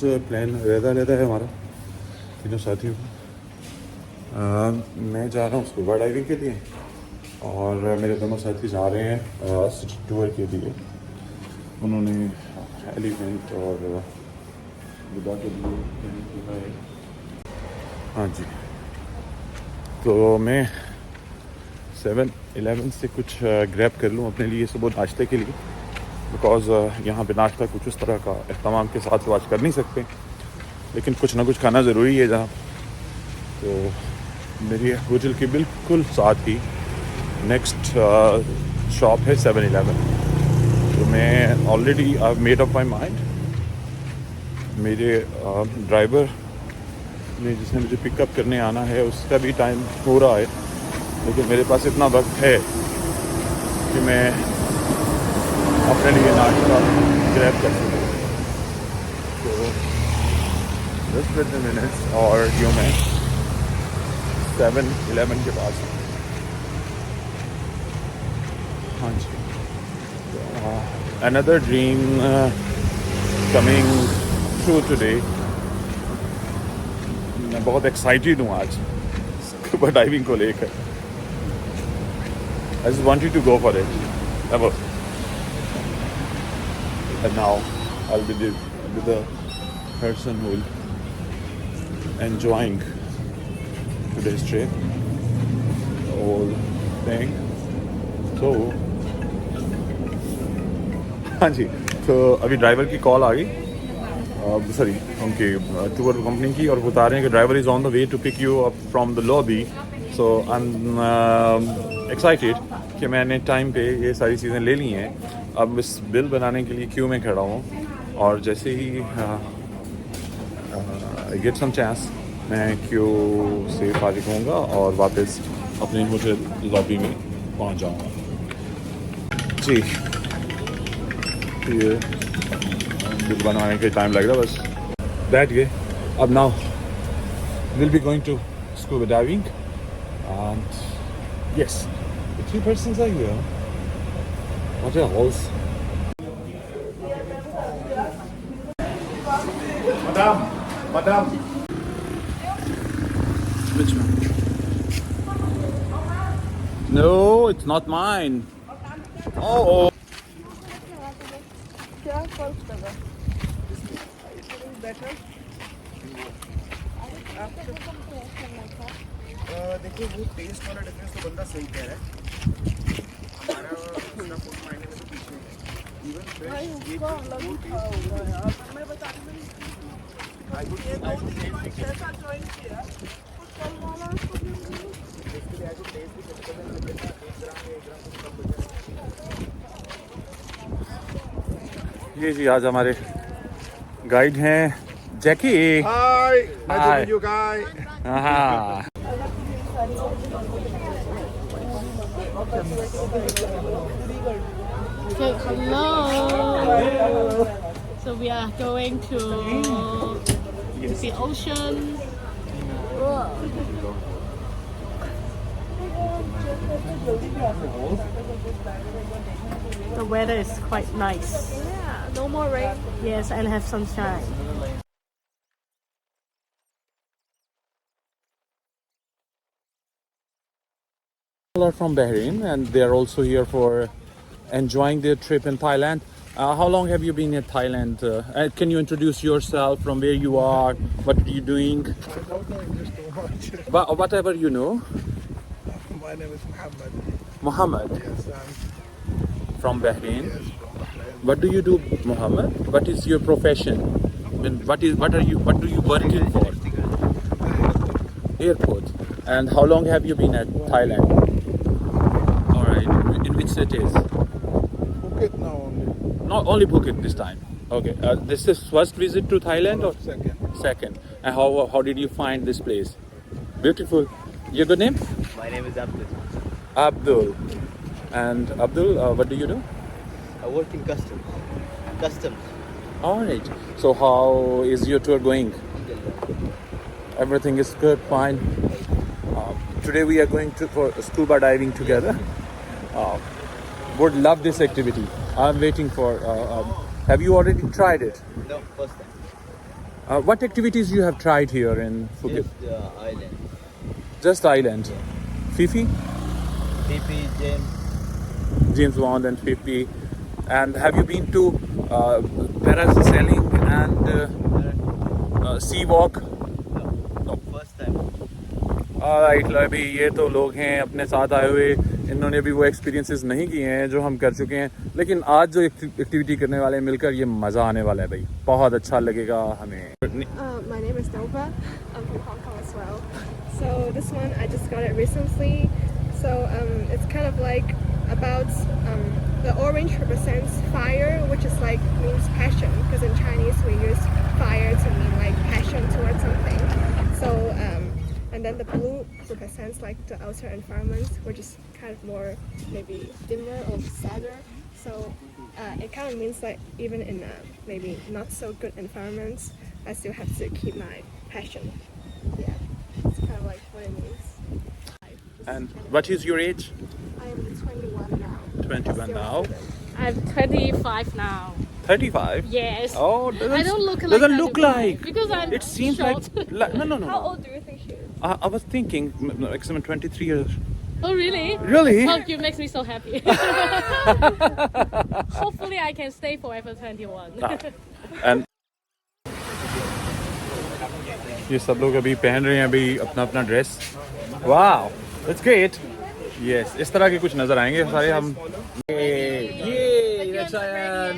Plan रहता है हमारा तीनों साथियों का। मैं जा रहा हूँ स्कूबा डाइविंग के लिए और मेरे दोनों साथी जा रहे हैं सिटी टूर के लिए। उन्होंने एलिफेंट और बुद्धा के लिए प्लान किया है। हाँ जी, तो मैं 7-Eleven से कुछ ग्रैब कर लूँ अपने लिए सुबह नाश्ते के लिए, बिकॉज़ यहाँ पे नाश्ता कुछ उस तरह का एहतमाम के साथ आज कर नहीं सकते, लेकिन कुछ ना कुछ खाना ज़रूरी है जहाँ। तो मेरी होटल के बिल्कुल साथ ही नेक्स्ट शॉप है 7-Eleven। तो मैं already I made up my mind. मेरे ड्राइवर ने जिसने मुझे पिकअप करने आना है उसका भी टाइम हो रहा है, लेकिन मेरे पास इतना वक्त है कि मैं अपने लिए नाश्ता ग्रैब कर सकूँ। तो 10-15 मिनट्स और यूँ मैं 7-Eleven के पास। हाँ जी, another dream coming true today। मैं बहुत एक्साइटेड हूँ आज स्कूबा डाइविंग को लेकर। I just wanted to go for it ever, and now I'll be the person who will enjoying today's trip, the whole thing. So हाँ जी, तो अभी driver की कॉल आ गई, सॉरी उनकी टूर कंपनी की, और बता रहे हैं कि driver is on the way to pick you up from the lobby. So I am excited कि मैंने टाइम पे ये सारी चीज़ें ले ली हैं। अब इस बिल बनाने के लिए क्यू में खड़ा हूँ, और जैसे ही गेट सम चांस मैं क्यू से फारिग होऊंगा और वापस अपने होटल लॉबी में पहुँच जाऊँगा। जी, ये बिल बनाने के टाइम लग रहा है, बस बैठ गए। अब now will be going to scuba diving and yes, the 3 persons are here. What else? Madam. Which one? No, it's not mine. Oh. देखिए वो टेस्ट वाला डिफरेंस तो बंदा सही कह रहा है। हमारा उसका फूड मायने में तो पीछे है। इवन फ्रेश ये मैं बता रही हूँ, आई वुड टेस्ट ऐसा जॉइन किया कुछ कम वाला इसके लिए आई वुड टेस्ट भी करते हैं, 1 ग्राम कुछ कम हो जाए। ये जी आज हमारे गाइड हैं Jackie. Hi, nice to meet you guys. हाँ, Okay, hello. So we are going to the ocean. The weather is quite nice. Yeah, no more rain. Yes, and have sunshine. people are from Bahrain and they are also here for enjoying their trip in Thailand. How long have you been in Thailand? Can you introduce yourself, from where you are, what are you doing? I don't know English too much. Whatever you know. My name is Muhammad. Muhammad, Yes, I'm from Bahrain. yes, from Bahrain. What do you do, Muhammad? What is your profession? What do you working for? Airport. And how long have you been at Thailand? All right. In which cities? Phuket now only. Not only Phuket this time. Okay. This is first visit to Thailand or Second. second? And how did you find this place? Beautiful. Your good name? My name is Abdul. Abdul. And Abdul, what do you do? I work in customs. All right. So how is your tour going? Everything is good, fine. Today we are going for scuba diving together. Would love this activity. I'm waiting for. Have you already tried it? No, first time. What activities you have tried here in Phuket? Just island. Just island. Fifi, PP, James Bond, and Fifi. And have you been to parasailing and sea walk? No, first time. Right अभी ये तो लोग हैं अपने साथ आए हुए, इन्होंने अभी वो एक्सपीरियंसेस नहीं किए हैं जो हम कर चुके हैं, लेकिन आज जो एक्टिविटी करने वाले हैं मिलकर ये मज़ा आने वाला है भाई, बहुत अच्छा लगेगा हमें. My name is Nova. I'm from Hong Kong as well. So this one I just got it recently. So it's kind of like about the orange represents fire, which is like means passion, because in Chinese we use fire to mean like passion towards something. So and then the blue represents like the outer environment, which is kind of more maybe dimmer or sadder. So it kind of means like even in maybe not so good environments, I still have to keep my passion. Yeah, it's kind of like what it means. And what is your age? I am 21 now. 21 Still a now. student. I'm 25 now. 35? Yes. Oh, I don't look like doesn't that look anymore. like. Because I'm It seems short. like no. How old do you think she is? I was thinking maximum 23 years. Oh really? Really? Oh, you makes me so happy. Hopefully I can stay forever 21. And ये सब लोग अभी पहन रहे हैं अभी अपना अपना dress. Wow, that's great. Yes, इस तरह के कुछ नजर आएंगे सारे हम.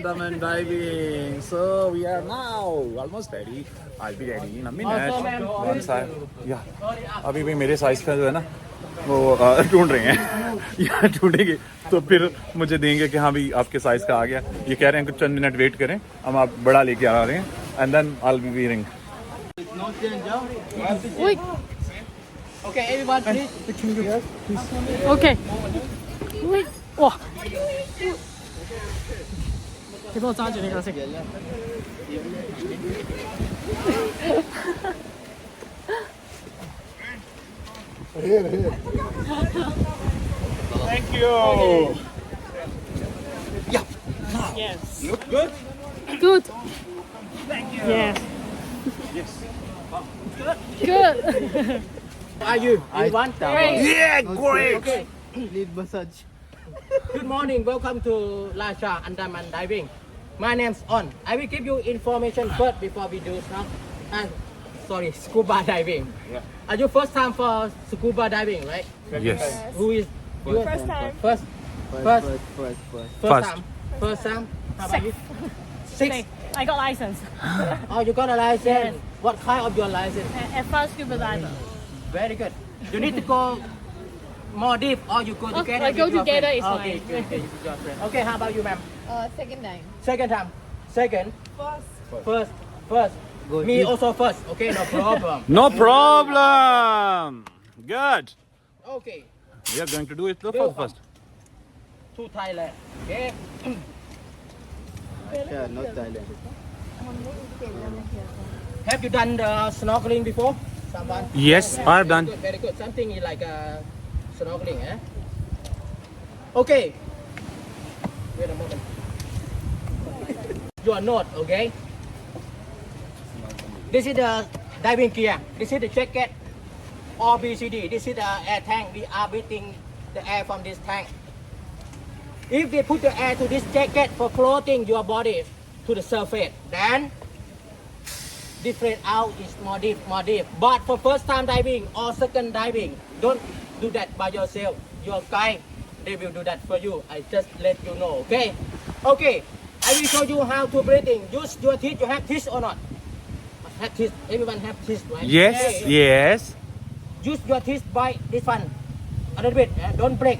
Diamond diving. So we are now almost ready. I'll be ready in a minute. Once अभी भी मेरे साइज का जो है ना वो ढूंढ रहे हैं. यहाँ ढूंढेंगे तो फिर मुझे देंगे कि हाँ भी आपके साइज का आ गया. ये कह रहे हैं कुछ चंद मिनट वेट करें, हम आप बड़ा लेके आ रहे हैं. And then I will be wearing. Wait. Okay, everyone, please. Okay. Wait. 哇！你幫我揸住呢個先。Thank you. Yes. Look good. Good. Thank you. Yes. Yes. Good. Are you? I want Great. Yeah, great. Okay. Need massage. Good morning. Welcome to Lasha Andaman Diving. My name's On. I will give you information first before we do stuff. Scuba diving. Yeah. Are you first time for scuba diving, right? Yes. Who is you? First time. First First. time. First time. How about you? Six. I got license. Oh, you got a license. Yes. What kind of your license? Advanced scuba diver. Very good. You need to go more deep, or you go Oh, together. I go with your together friend. is Okay, fine. good, good, with your friend. Okay, how about you, ma'am? Second time. Second time. Second. First. First. Me also first. Okay, no problem. No problem. Good. Okay. We are going to do it the Welcome. first. To Thailand. Okay. Yeah, not Thailand. Have you done the snorkeling before? Someone? Yes, I have done. Good, very good. Something like snorkeling, eh? Okay. Wait a moment. Your note, okay? This is the diving gear. This is the jacket. OBCD. This is the air tank. We are breathing the air from this tank. If we put the air to this jacket for floating your body to the surface, then different out is more deep. But for first time diving or second diving, don't do that by yourself. Your guide, they will do that for you. I just let you know, okay? Okay, I will show you how to breathing. Use your teeth. You have teeth or not? Have teeth. Everyone have teeth, right? Yes, Okay. yes. Use your teeth by this one. A little bit. Don't break.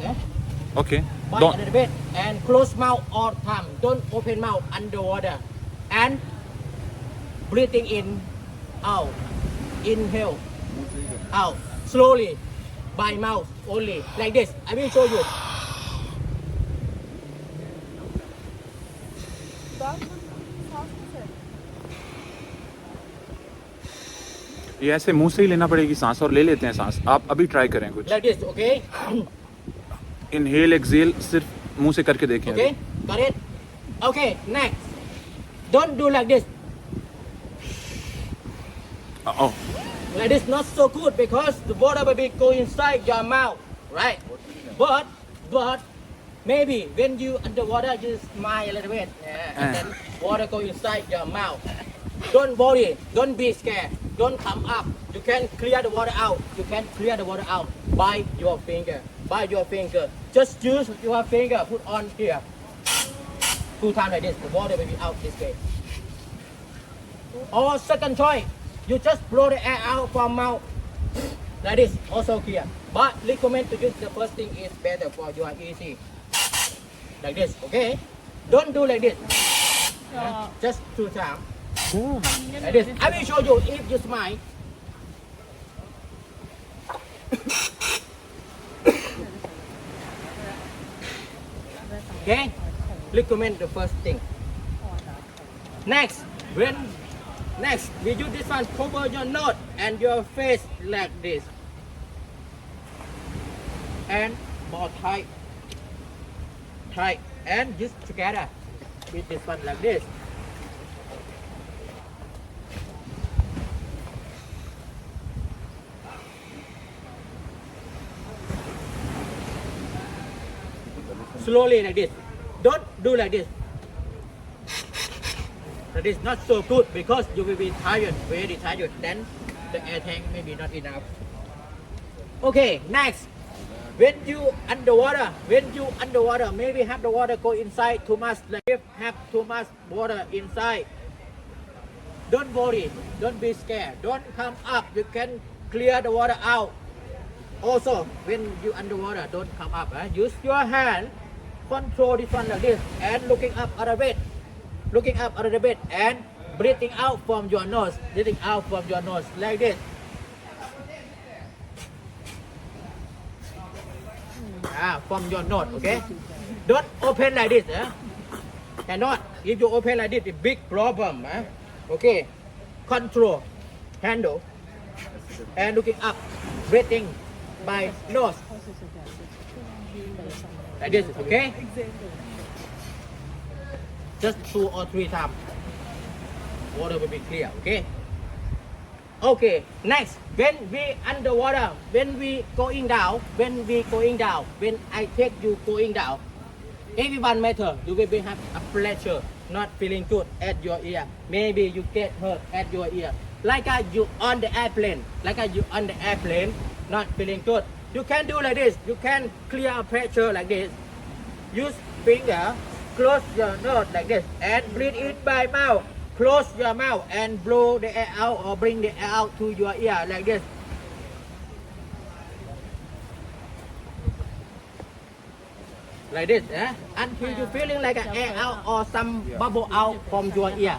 Okay. Bite a Don't. little bit and close mouth all time. Don't open mouth underwater. And breathing in, out. Inhale, out. Slowly by mouth only. Like this. I will show you. ये ऐसे मुंह से ही लेना पड़ेगी सांस, और ले लेते हैं सांस. आप अभी ट्राई करें कुछ. Like this, okay? Inhale exhale सिर्फ मुंह से करके देखें. Okay? Got it? Okay, next. Don't do like this. Oh, Like this not so good because the water will be go inside your mouth, right? But maybe when you underwater, you smile a little bit, and then water go inside your mouth. Don't worry, don't be scared, don't come up. You can clear the water out. You can clear the water out by your finger. By your finger. Just use your finger, put on here. 2 times like this, the water will be out this way. Or second choice, you just blow the air out from mouth. Like this, also clear. But recommend to use the first thing is better for your easy. Like this, okay? Don't do like this. Just 2 times. Like this. I will show you if you smile. Okay? Recommend the first thing. Next, we use this one, cover your nose and your face like this. And more tight. Tight. And just together with this one like this. Slowly like this. Don't do like this. That is not so good because you will be tired, very tired. Then the air tank may be not enough. Okay, next. When you underwater, maybe have the water go inside too much. Like if have too much water inside, don't worry, don't be scared, don't come up. You can clear the water out. Also, when you underwater, don't come up. Use your hand, control this one like this, and looking up a little bit. Looking up a little bit and breathing out from your nose. Breathing out from your nose like this. From your nose, okay? Don't open like this. Cannot. If you open like this, it's a big problem. Okay. Control, handle, and looking up, breathing by nose. Like this, okay? Just 2 or 3 times. Water will be clear, okay? Okay, next, when we underwater, when I take you going down, everyone matter, you will be have a pressure, not feeling good at your ear. Maybe you get hurt at your ear. Like you on the airplane, not feeling good. You can do like this, you can clear pressure like this. Use finger, close your nose like this, and breathe in by mouth. Close your mouth and blow the air out or bring the air out to your ear like this. Like this, until you feeling like an air out or some bubble out from your ear.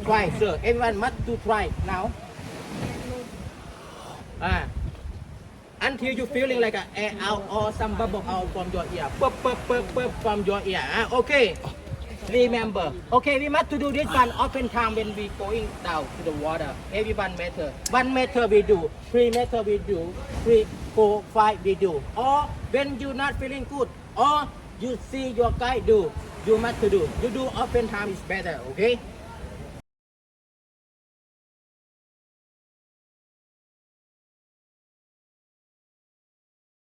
Try, sir. Everyone must to try now. Until you feeling like an air out or some bubble out from your ear. From your ear. Okay. Remember. Okay, we must to do this one often time when we going down to the water. Everyone meter. 1 meter we do. 3 meter we do. 3, 4, 5 we do. Or when you not feeling good, or you see your guide do, you must to do. You do often time is better. Okay.